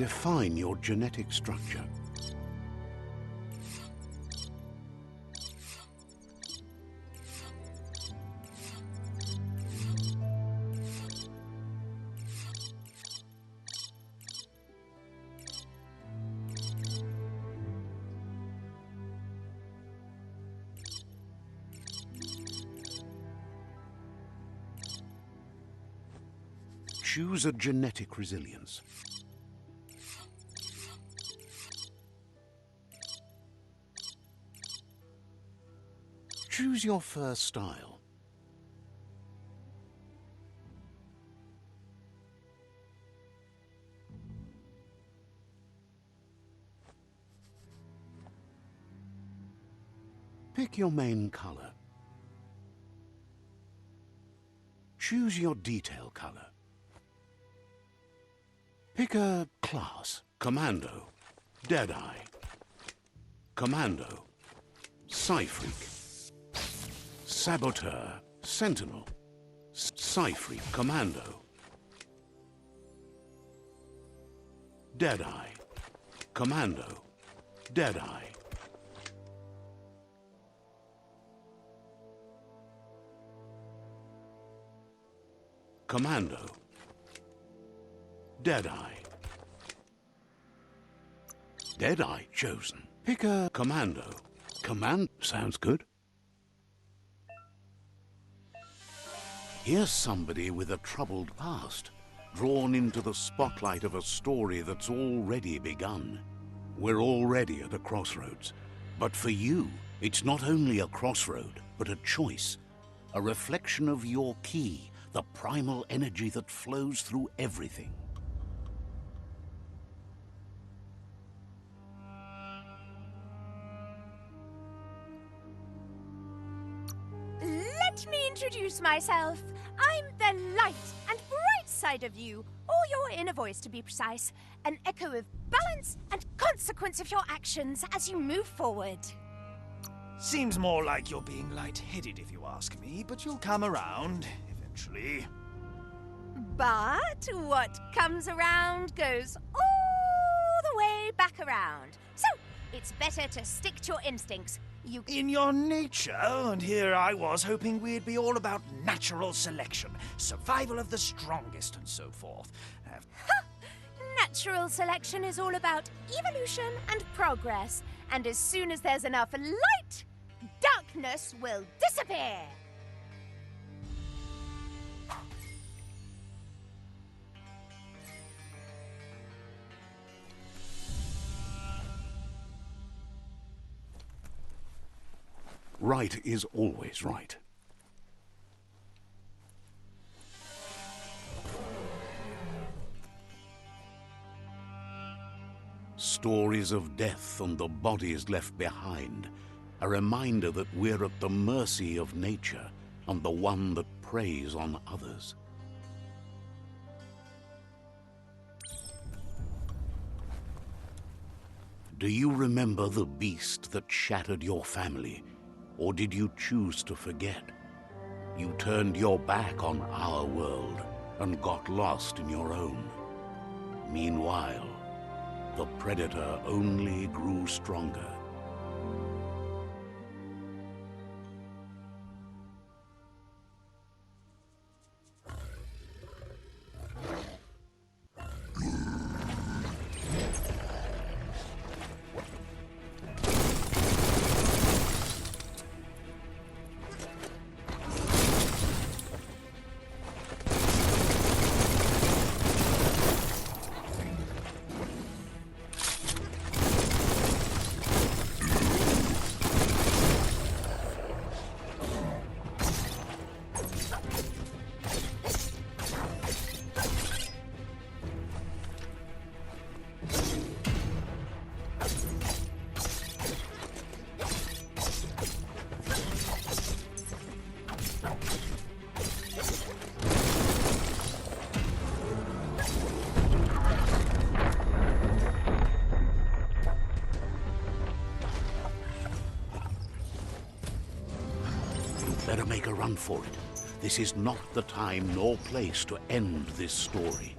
Define your genetic structure. Choose a genetic resilience. Choose your fur style. Pick your main color. Choose your detail color. Pick a class. Commando, Deadeye. Commando, Psyfreak. Saboteur, Sentinel. Psyfreak, Commando. Deadeye. Commando, Deadeye. Commando. Deadeye. Deadeye chosen. Pick a commando. Command sounds good. Here's somebody with a troubled past, drawn into the spotlight of a story that's already begun. We're already at a crossroads. But for you, it's not only a crossroad, but a choice. A reflection of your key, the primal energy that flows through everything. Let me introduce myself. I'm the light and bright side of you, or your inner voice to be precise, an echo of balance and consequence of your actions as you move forward. Seems more like you're being light-headed if you ask me, but you'll come around eventually. But what comes around goes all the way back around. So, it's better to stick to your instincts. In your nature, and here I was hoping we'd be all about natural selection, survival of the strongest and so forth. Natural selection is all about evolution and progress, and as soon as there's enough light, darkness will disappear. Right is always right. Stories of death and the bodies left behind, a reminder that we're at the mercy of nature and the one that preys on others. Do you remember the beast that shattered your family? Or did you choose to forget? You turned your back on our world and got lost in your own. Meanwhile, the predator only grew stronger. Better make a run for it. This is not the time nor place to end this story.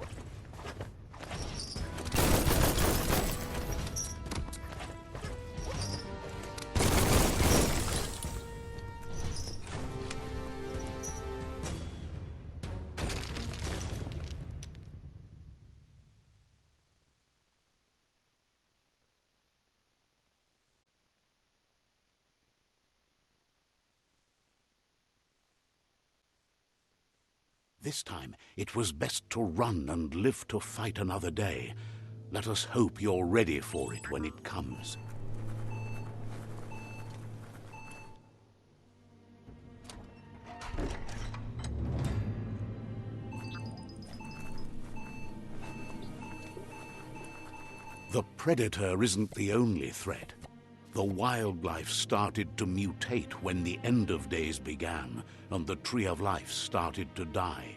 This time, it was best to run and live to fight another day. Let us hope you're ready for it when it comes. The predator isn't the only threat. The wildlife started to mutate when the end of days began, and the tree of life started to die.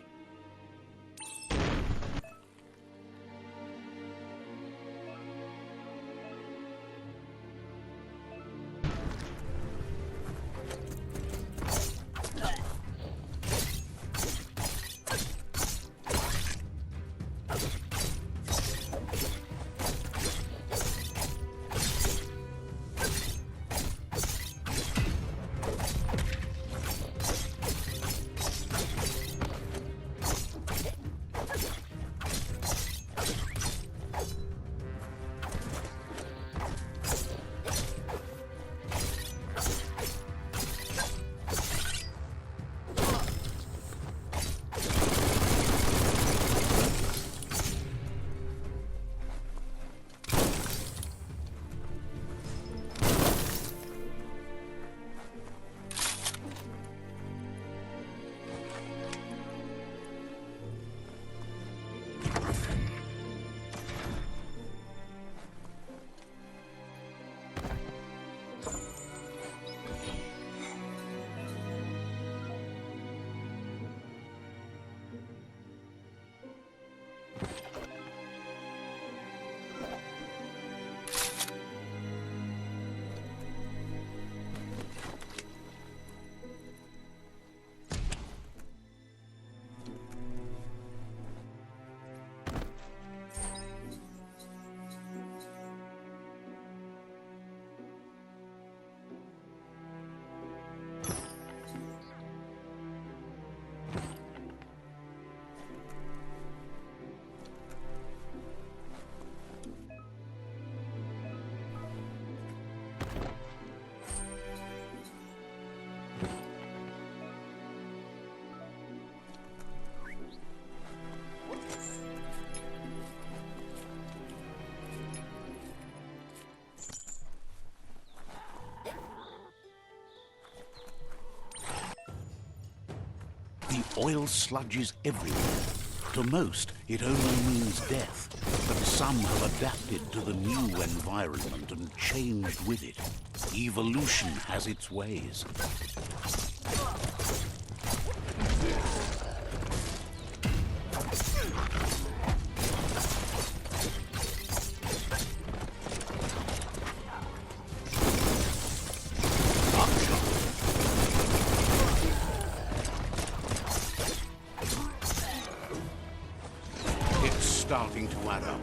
The oil sludges everywhere. To most, it only means death, but some have adapted to the new environment and changed with it. Evolution has its ways. Starting to add up.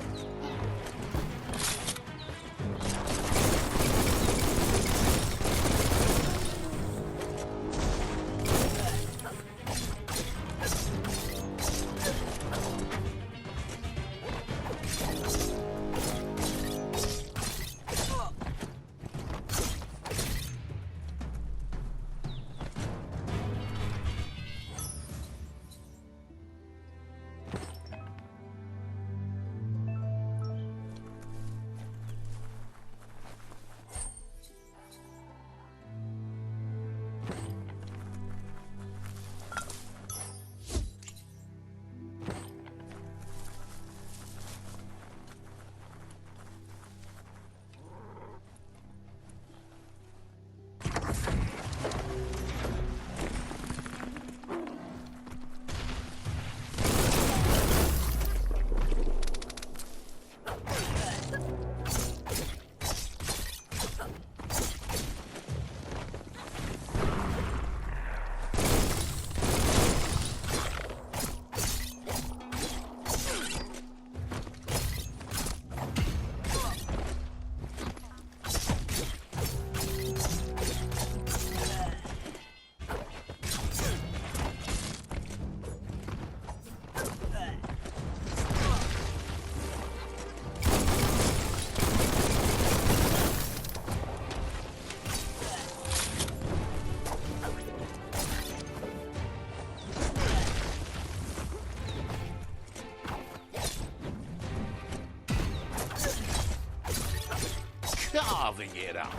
carving it up.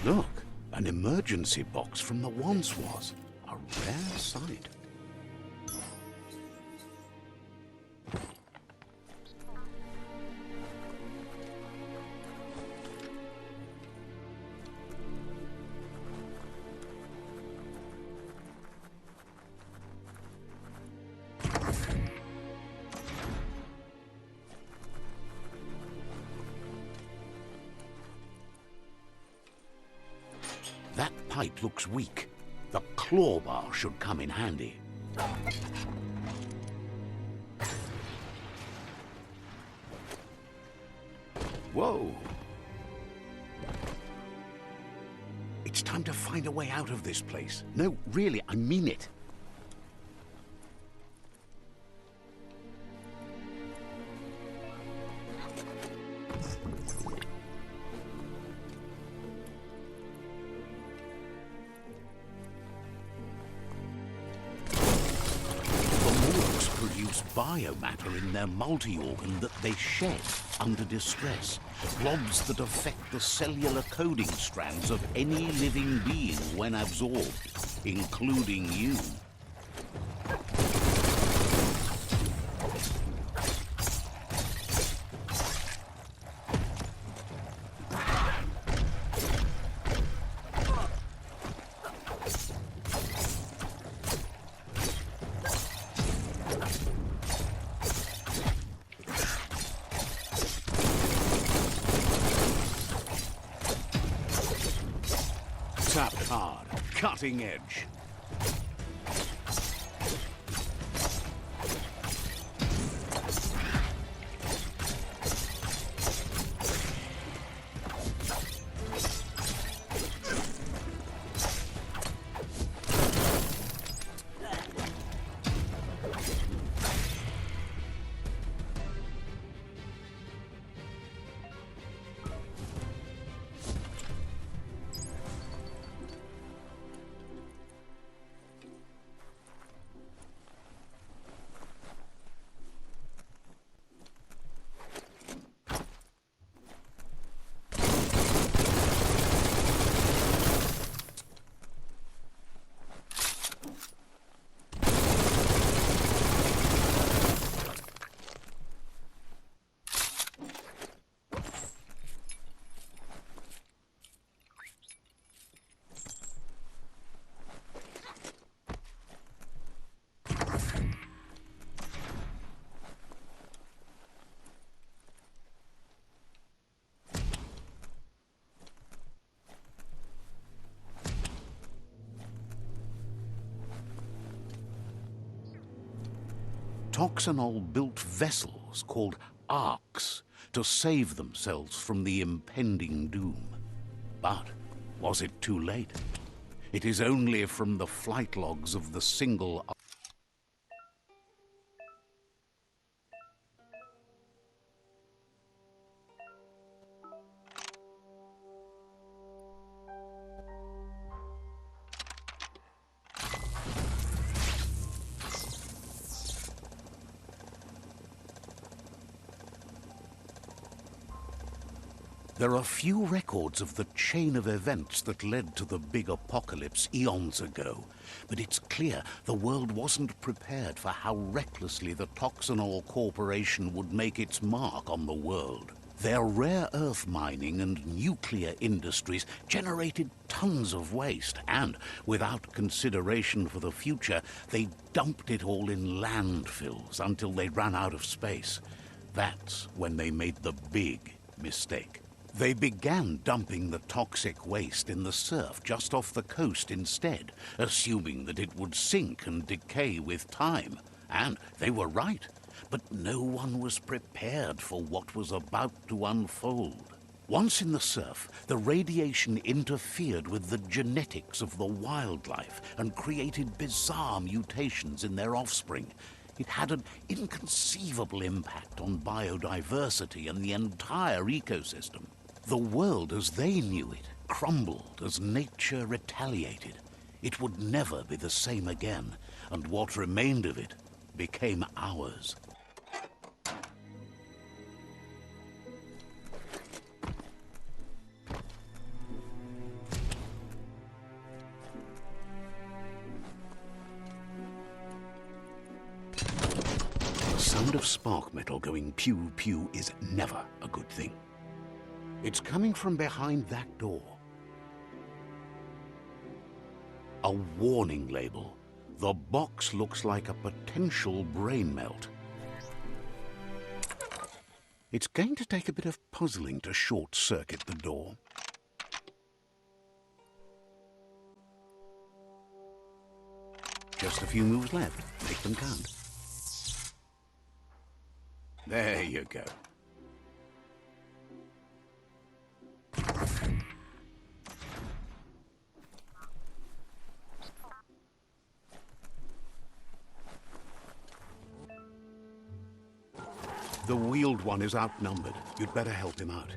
Look, an emergency box from the once was. A rare sight. That pipe looks weak. The claw bar should come in handy. Whoa! It's time to find a way out of this place. No, really, I mean it. Biomatter in their multi-organ that they shed under distress. Blobs that affect the cellular coding strands of any living being when absorbed, including you. Tapped hard, cutting edge. Toxanol built vessels called arks to save themselves from the impending doom. But was it too late? It is only from the flight logs of the single There are few records of the chain of events that led to the big apocalypse eons ago, but it's clear the world wasn't prepared for how recklessly the Toxanol Corporation would make its mark on the world. Their rare earth mining and nuclear industries generated tons of waste, and without consideration for the future, they dumped it all in landfills until they ran out of space. That's when they made the big mistake. They began dumping the toxic waste in the surf just off the coast instead, assuming that it would sink and decay with time. And they were right, but no one was prepared for what was about to unfold. Once in the surf, the radiation interfered with the genetics of the wildlife and created bizarre mutations in their offspring. It had an inconceivable impact on biodiversity and the entire ecosystem. The world as they knew it crumbled as nature retaliated. It would never be the same again, and what remained of it became ours. The sound of spark metal going pew-pew is never a good thing. It's coming from behind that door. A warning label. The box looks like a potential brain melt. It's going to take a bit of puzzling to short-circuit the door. Just a few moves left. Make them count. There you go. The wheeled one is outnumbered. You'd better help him out.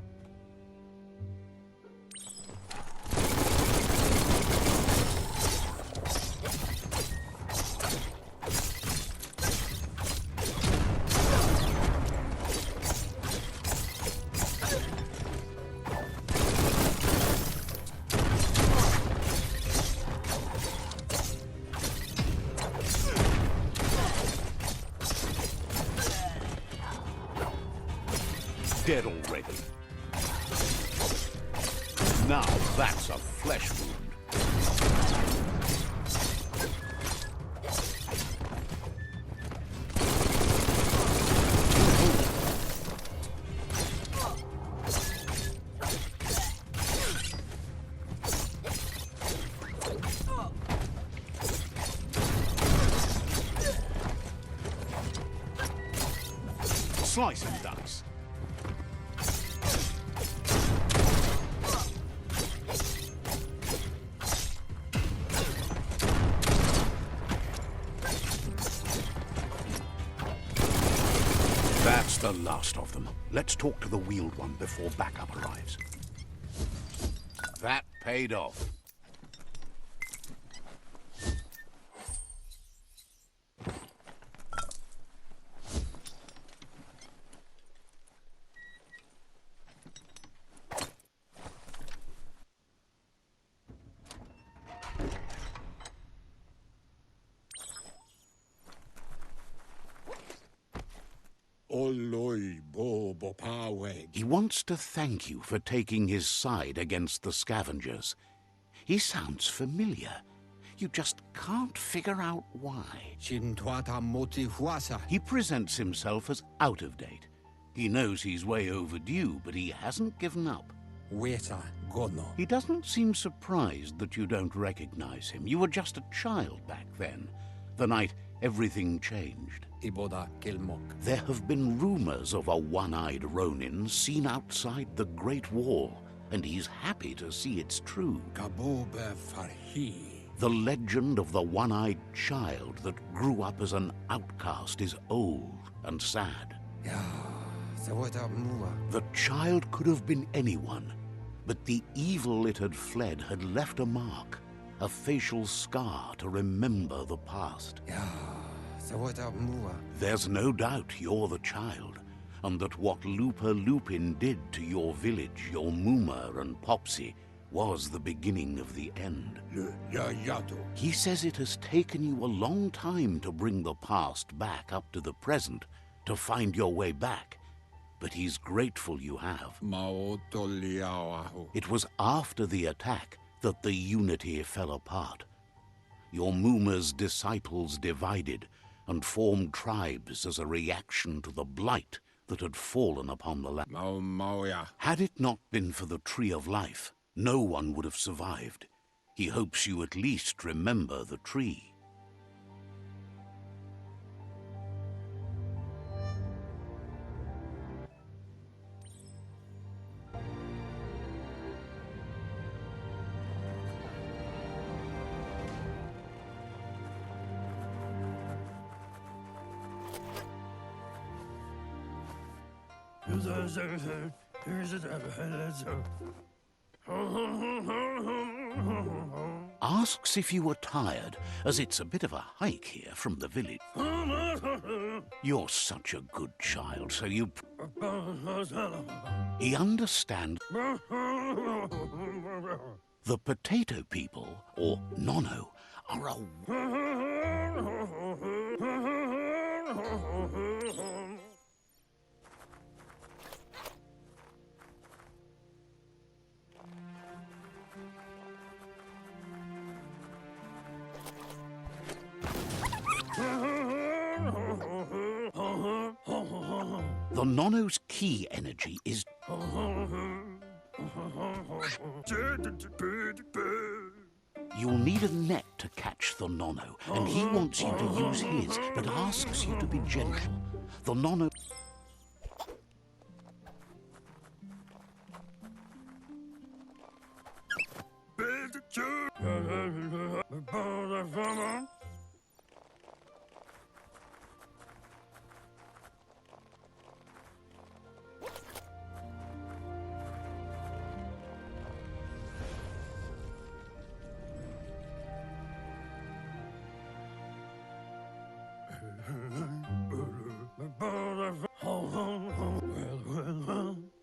Dead already. Now that's a flesh wound. Slice and dice. That's the last of them. Let's talk to the wheeled one before backup arrives. That paid off. He wants to thank you for taking his side against the scavengers. He sounds familiar. You just can't figure out why. He presents himself as out of date. He knows he's way overdue, but he hasn't given up. He doesn't seem surprised that you don't recognize him. You were just a child back then, the night everything changed. Iboda Kilmok. There have been rumors of a one-eyed Ronin seen outside the Great Wall, and he's happy to see it's true. Gabobe Farhi. The legend of the one-eyed child that grew up as an outcast is old and sad. Ya, Zawada Mua. The child could have been anyone, but the evil it had fled had left a mark, a facial scar to remember the past. Ya, Zawada Mua. There's no doubt you're the child, and that what Lupa Lupin did to your village, your Muma and Popsy, was the beginning of the end. Ya Yato. He says it has taken you a long time to bring the past back up to the present, to find your way back, but he's grateful you have. Maoto Liawaho. It was after the attack that the unity fell apart. Your Muma's disciples divided and formed tribes as a reaction to the blight that had fallen upon the land. Maoya. Had it not been for the Tree of Life, no one would have survived. He hopes you at least remember the tree. Asks if you were tired, as it's a bit of a hike here from the village. You're such a good child, so you... He understands. The potato people, or Nono, are a... The Nono's key energy is... You'll need a net to catch the Nono, and he wants you to use his, but asks you to be gentle. The Nono...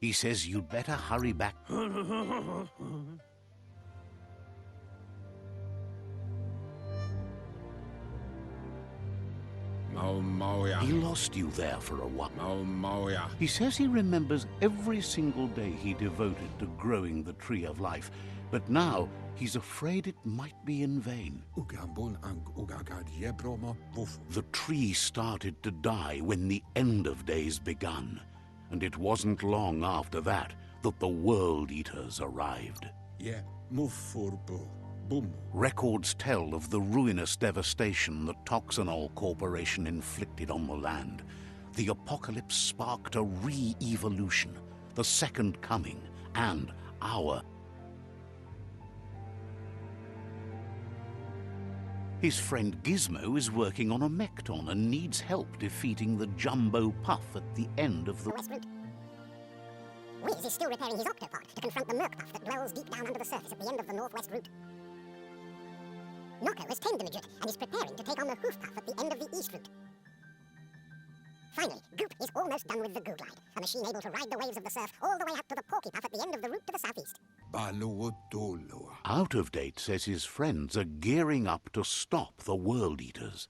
He says you'd better hurry back. Maoya. He lost you there for a while. Maoya. He says he remembers every single day he devoted to growing the Tree of Life, but now he's afraid it might be in vain. The tree started to die when the end of days begun, and it wasn't long after that that the World Eaters arrived. Yeah, Mufurbo. Boom. Records tell of the ruinous devastation the Toxanol Corporation inflicted on the land. The apocalypse sparked a re-evolution, the Second Coming, and our... His friend Gizmo is working on a Mekton and needs help defeating the Jumbo Puff at the end of the West Route. Wiz is still repairing his octopod to confront the Merc Puff that dwells deep down under the surface at the end of the Northwest Route. Nocco has tamed the midget and is preparing to take on the Hoof Puff at the end of the East Route. Finally, Goop is almost done with the Goo Glide, a machine able to ride the waves of the surf all the way out to the Porky Puff at the end of the route to the southeast. Out of Date says his friends are gearing up to stop the World Eaters.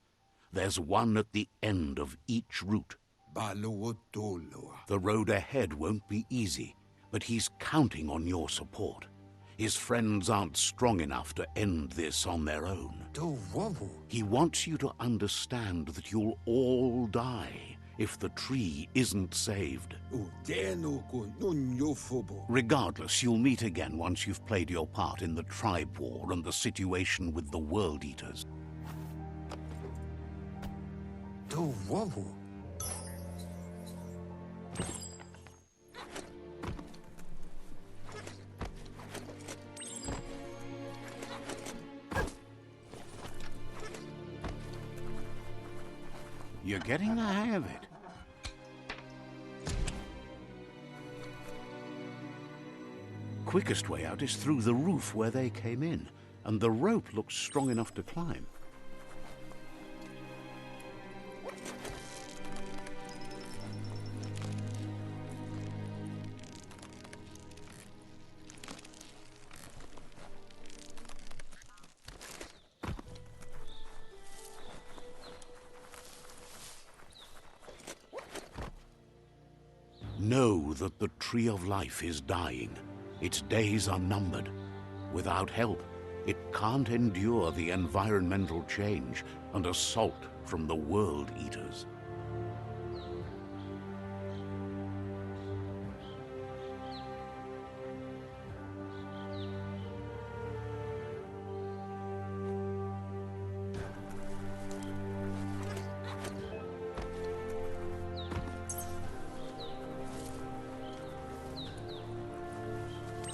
There's one at the end of each route. The road ahead won't be easy, but he's counting on your support. His friends aren't strong enough to end this on their own. He wants you to understand that you'll all die if the tree isn't saved. Regardless, you'll meet again once you've played your part in the tribe war and the situation with the World Eaters. To wowu. You're getting the hang of it. Quickest way out is through the roof where they came in, and the rope looks strong enough to climb. Know that the Tree of Life is dying. Its days are numbered. Without help, it can't endure the environmental change and assault from the World Eaters.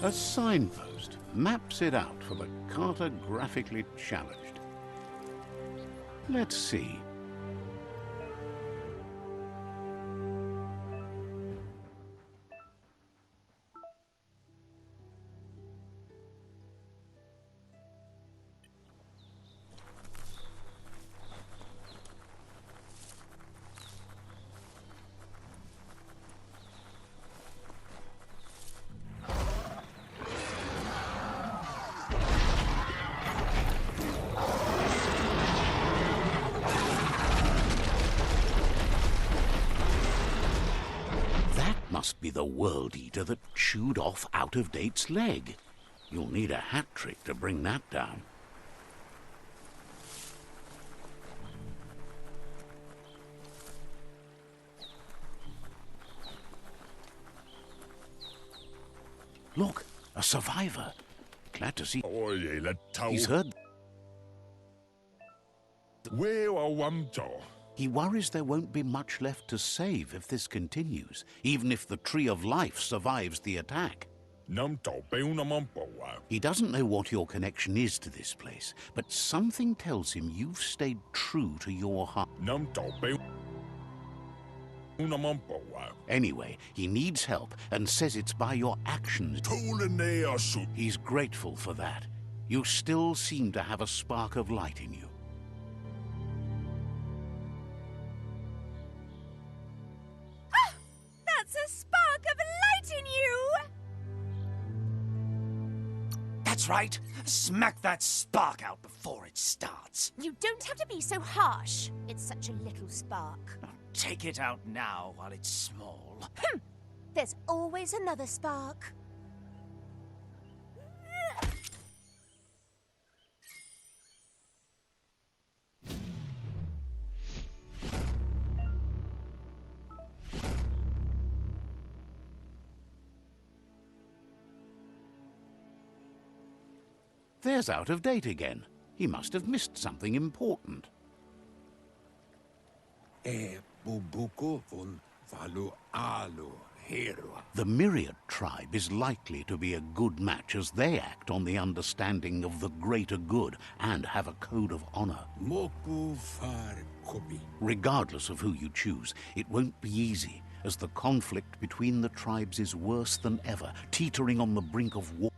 A signpost maps it out for the cartographically challenged. Let's see. Must be the World Eater that chewed off Out-of-Date's leg. You'll need a hat trick to bring that down. Look, a survivor. Glad to see. He's heard. He worries there won't be much left to save if this continues, even if the Tree of Life survives the attack. He doesn't know what your connection is to this place, but something tells him you've stayed true to your heart. Anyway, he needs help and says it's by your actions. He's grateful for that. You still seem to have a spark of light in you. A spark of light in you! That's right. Smack that spark out before it starts. You don't have to be so harsh. It's such a little spark. Now, take it out now while it's small. There's always another spark. There's Out-of-Date again. He must have missed something important. The Myriad tribe is likely to be a good match as they act on the understanding of the greater good and have a code of honor. Regardless of who you choose, it won't be easy, as the conflict between the tribes is worse than ever, teetering on the brink of war.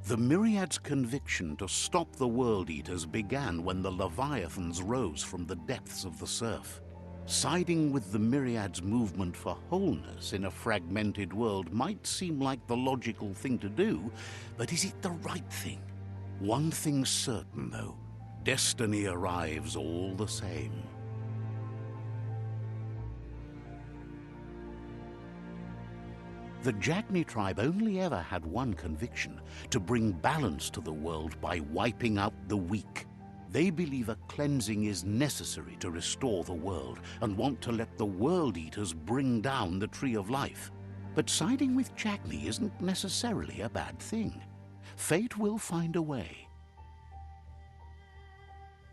The Myriad's conviction to stop the World Eaters began when the Leviathans rose from the depths of the surf. Siding with the Myriad's movement for wholeness in a fragmented world might seem like the logical thing to do, but is it the right thing? One thing's certain, though. Destiny arrives all the same. The Jagni tribe only ever had one conviction: to bring balance to the world by wiping out the weak. They believe a cleansing is necessary to restore the world and want to let the World Eaters bring down the Tree of Life. But siding with Jagni isn't necessarily a bad thing. Fate will find a way.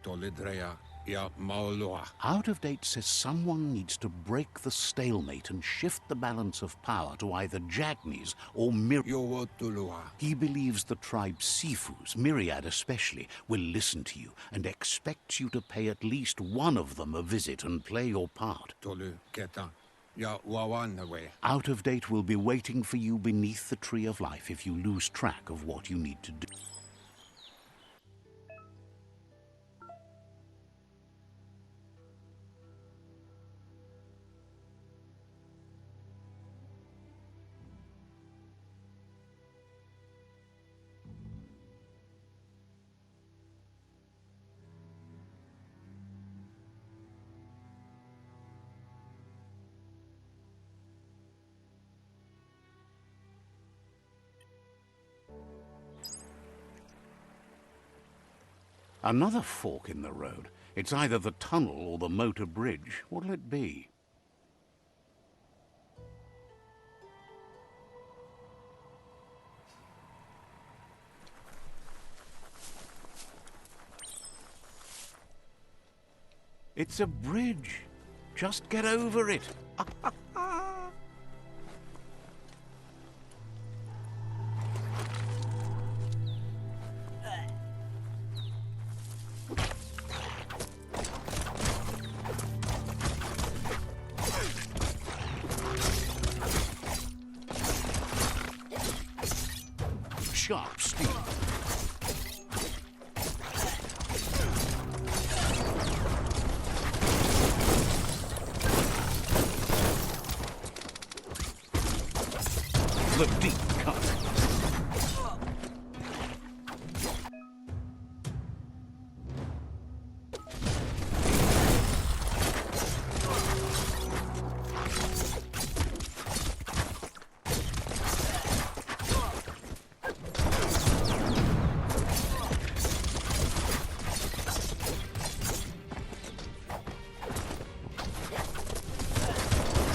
Tolidrea ja Maoloa. Out of Date says someone needs to break the stalemate and shift the balance of power to either Jagnes or Myriad. Yowotulua. He believes the tribe Sifus, Myriad especially, will listen to you and expects you to pay at least one of them a visit and play your part. Tolu Keta. Ja Wawanawe. Out of Date will be waiting for you beneath the Tree of Life if you lose track of what you need to do. Another fork in the road. It's either the tunnel or the motor bridge. What'll it be? It's a bridge. Just get over it. Sharp steel. The deep cut.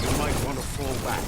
You might want to fall back.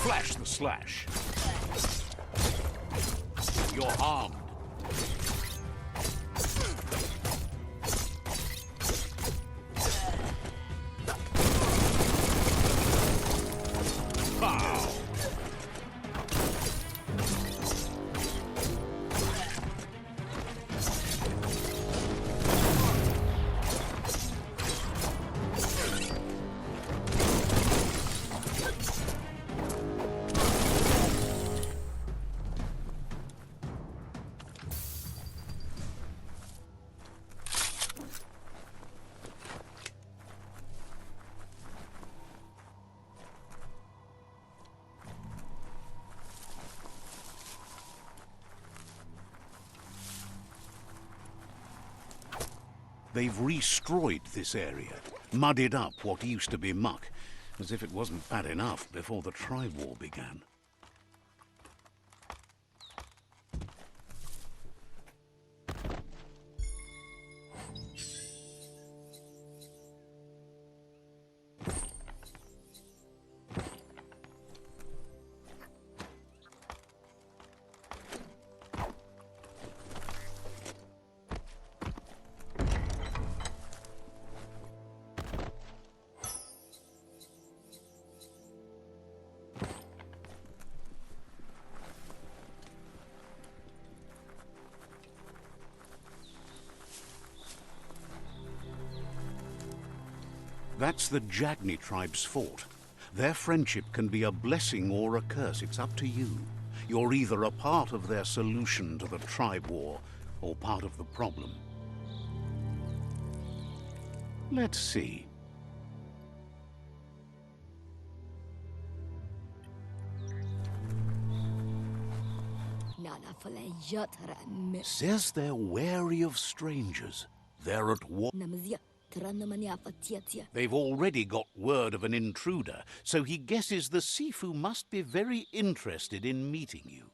Flash the slash. You're armed. Pow! They've restroyed this area, muddied up what used to be muck, as if it wasn't bad enough before the tribe war began. That's the Jagni tribe's fort. Their friendship can be a blessing or a curse. It's up to you. You're either a part of their solution to the tribe war, or part of the problem. Let's see. Says they're wary of strangers. They're at war. They've already got word of an intruder, so he guesses the Sifu must be very interested in meeting you.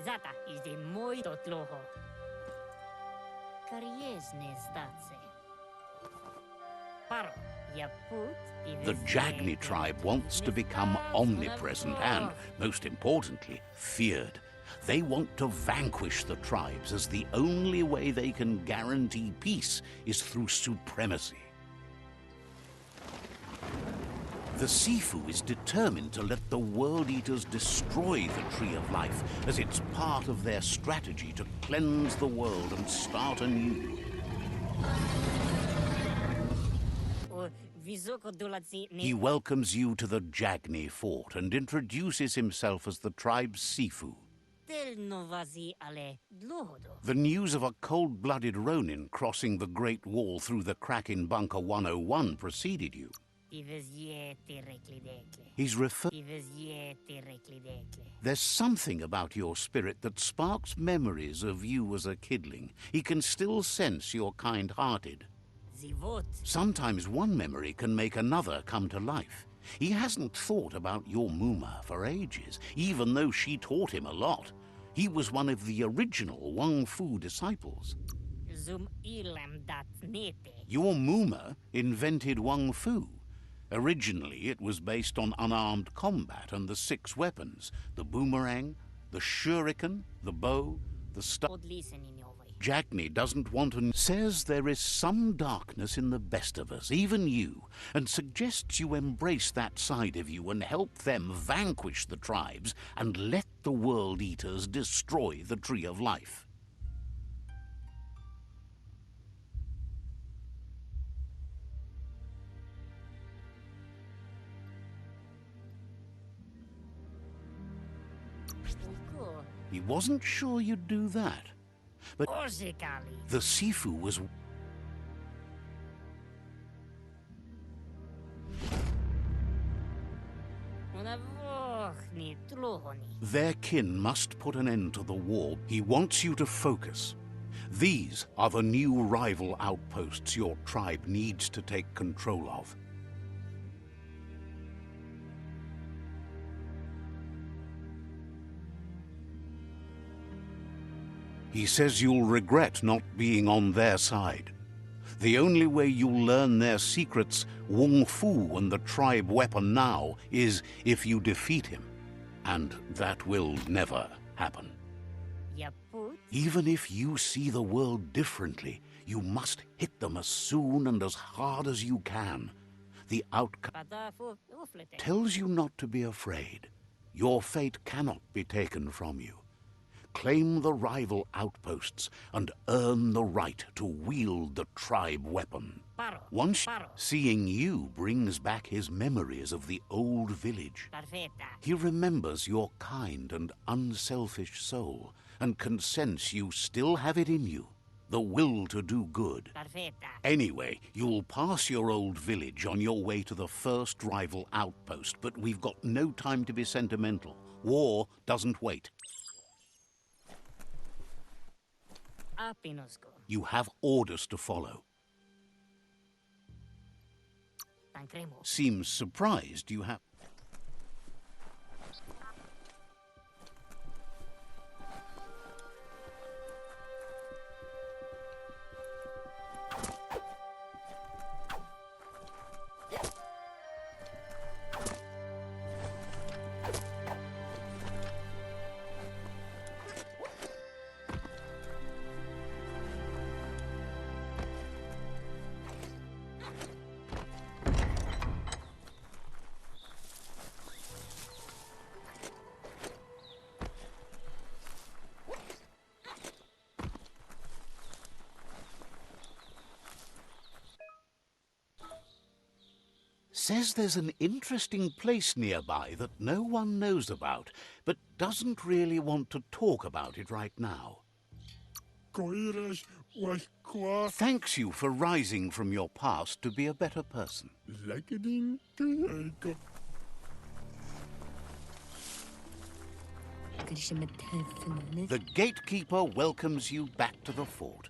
Zata is de muito tloho. Kariesne statse. Paro, ya put. The Jagni tribe wants to become omnipresent and, most importantly, feared. They want to vanquish the tribes, as the only way they can guarantee peace is through supremacy. The Sifu is determined to let the World Eaters destroy the Tree of Life, as it's part of their strategy to cleanse the world and start anew. He welcomes you to the Jagni fort and introduces himself as the tribe's Sifu. The news of a cold-blooded Ronin crossing the Great Wall through the crack in Bunker 101 preceded you. He's referred. There's something about your spirit that sparks memories of you as a kidling. He can still sense you're kind-hearted. Sometimes one memory can make another come to life. He hasn't thought about your Muma for ages, even though she taught him a lot. He was one of the original Wang Fu disciples. Your Muma invented Wang Fu. Originally, it was based on unarmed combat and the 6 weapons: the boomerang, the shuriken, the bow, the Jagni doesn't want to... Says there is some darkness in the best of us, even you, and suggests you embrace that side of you and help them vanquish the tribes and let the World Eaters destroy the Tree of Life. He wasn't sure you'd do that, but the Sifu was... Their kin must put an end to the war. He wants you to focus. These are the new rival outposts your tribe needs to take control of. He says you'll regret not being on their side. The only way you'll learn their secrets, Wung Fu and the tribe weapon now, is if you defeat him. And that will never happen. Even if you see the world differently, you must hit them as soon and as hard as you can. The outcome tells you not to be afraid. Your fate cannot be taken from you. Claim the rival outposts and earn the right to wield the tribe weapon. Once seeing you brings back his memories of the old village. He remembers your kind and unselfish soul and can sense you still have it in you, the will to do good. Anyway, you'll pass your old village on your way to the first rival outpost, but we've got no time to be sentimental. War doesn't wait. You have orders to follow. Seems surprised you have... Says there's an interesting place nearby that no one knows about, but doesn't really want to talk about it right now. Koiras was qua Thanks you for rising from your past to be a better person. lekkeding te eko. The gatekeeper welcomes you back to the fort.